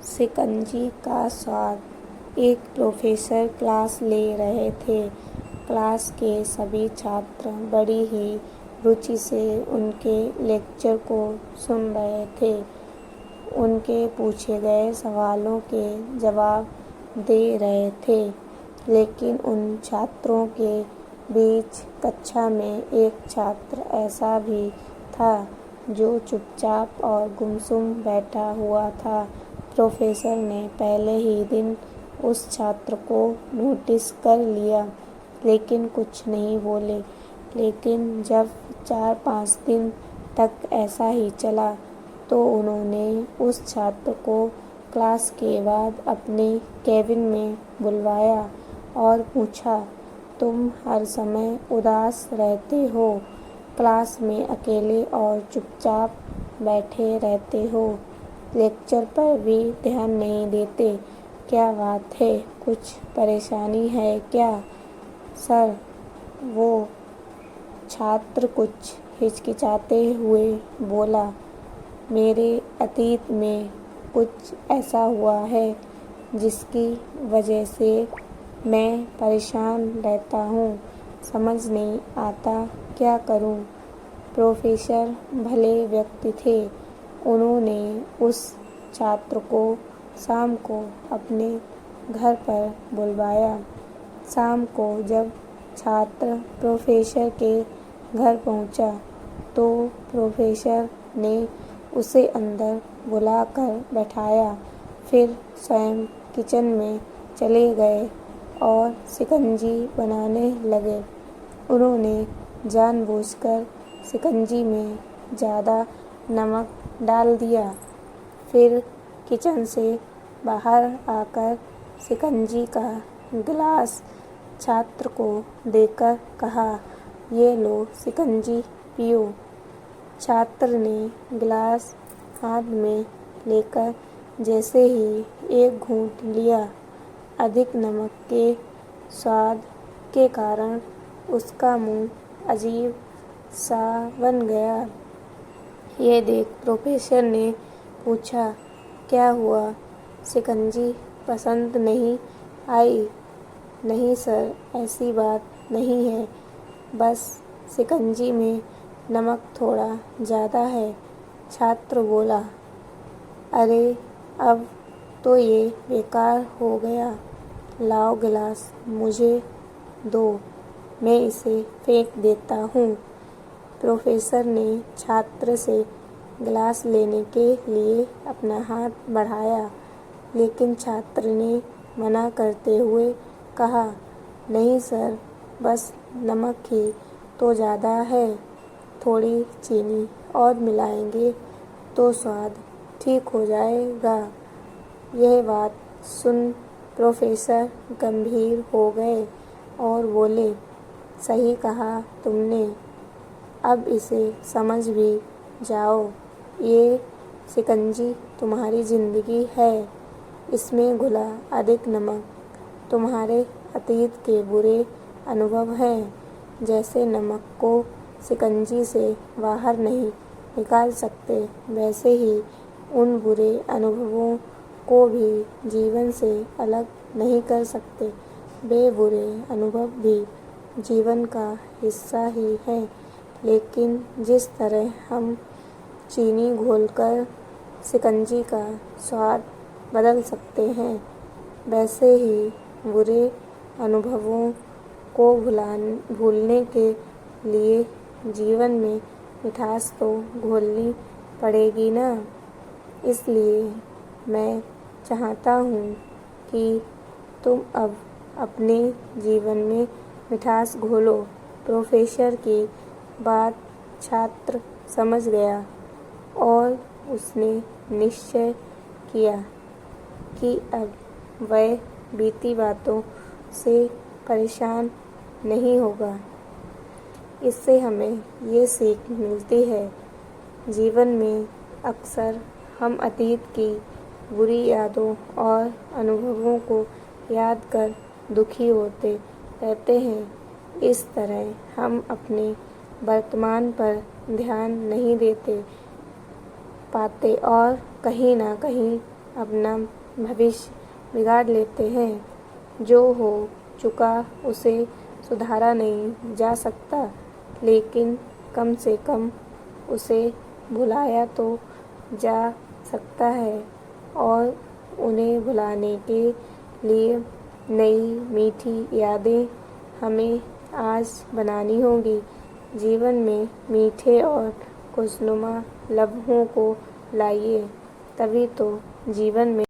शिकंजी का स्वाद। एक प्रोफेसर क्लास ले रहे थे। क्लास के सभी छात्र बड़ी ही रुचि से उनके लेक्चर को सुन रहे थे। उनके पूछे गए सवालों के जवाब दे रहे थे। लेकिन उन छात्रों के बीच कक्षा में एक छात्र ऐसा भी था जो चुपचाप और गुमसुम बैठा हुआ था। प्रोफेसर ने पहले ही दिन उस छात्र को नोटिस कर लिया, लेकिन कुछ नहीं बोले। लेकिन जब 4-5 दिन तक ऐसा ही चला, तो उन्होंने उस छात्र को क्लास के बाद अपने केबिन में बुलवाया और पूछा, तुम हर समय उदास रहते हो, क्लास में अकेले और चुपचाप बैठे रहते हो, लेक्चर पर भी ध्यान नहीं देते, क्या बात है, कुछ परेशानी है क्या? सर, वो छात्र कुछ हिचकिचाते हुए बोला, मेरे अतीत में कुछ ऐसा हुआ है जिसकी वजह से मैं परेशान रहता हूँ, समझ नहीं आता क्या करूँ। प्रोफेसर भले व्यक्ति थे। उन्होंने उस छात्र को शाम को अपने घर पर बुलवाया। शाम को जब छात्र प्रोफेसर के घर पहुंचा, तो प्रोफेसर ने उसे अंदर बुलाकर बैठाया। फिर स्वयं किचन में चले गए और शिकंजी बनाने लगे। उन्होंने जानबूझकर शिकंजी में ज़्यादा नमक डाल दिया। फिर किचन से बाहर आकर शिकंजी का गिलास छात्र को देकर कहा, ये लो शिकंजी पियो। छात्र ने गिलास हाथ में लेकर जैसे ही एक घूंट लिया, अधिक नमक के स्वाद के कारण उसका मुंह अजीब सा बन गया। ये देख प्रोफेसर ने पूछा, क्या हुआ, शिकंजी पसंद नहीं आई? नहीं सर, ऐसी बात नहीं है, बस शिकंजी में नमक थोड़ा ज़्यादा है। छात्र बोला, अरे अब तो ये बेकार हो गया, लाओ गिलास मुझे दो, मैं इसे फेंक देता हूँ। प्रोफेसर ने छात्र से गिलास लेने के लिए अपना हाथ बढ़ाया, लेकिन छात्र ने मना करते हुए कहा, नहीं सर, बस नमक ही तो ज़्यादा है, थोड़ी चीनी और मिलाएंगे तो स्वाद ठीक हो जाएगा। यह बात सुन प्रोफेसर गंभीर हो गए और बोले, सही कहा तुमने, अब इसे समझ भी जाओ, ये शिकंजी तुम्हारी ज़िंदगी है, इसमें घुला अधिक नमक तुम्हारे अतीत के बुरे अनुभव हैं। जैसे नमक को शिकंजी से बाहर नहीं निकाल सकते, वैसे ही उन बुरे अनुभवों को भी जीवन से अलग नहीं कर सकते। वे बुरे अनुभव भी जीवन का हिस्सा ही हैं, लेकिन जिस तरह हम चीनी घोलकर शिकंजी का स्वाद बदल सकते हैं, वैसे ही बुरे अनुभवों को भूलने के लिए जीवन में मिठास तो घोलनी पड़ेगी ना। इसलिए मैं चाहता हूँ कि तुम अब अपने जीवन में मिठास घोलो। प्रोफेसर की बात छात्र समझ गया और उसने निश्चय किया कि अब वह बीती बातों से परेशान नहीं होगा। इससे हमें ये सीख मिलती है, जीवन में अक्सर हम अतीत की बुरी यादों और अनुभवों को याद कर दुखी होते रहते हैं। इस तरह हम अपने वर्तमान पर ध्यान नहीं देते पाते और कहीं ना कहीं अपना भविष्य बिगाड़ लेते हैं। जो हो चुका उसे सुधारा नहीं जा सकता, लेकिन कम से कम उसे भुलाया तो जा सकता है और उन्हें भुलाने के लिए नई मीठी यादें हमें आज बनानी होगी। जीवन में मीठे और खुशनुमा लम्हों को लाइए, तभी तो जीवन में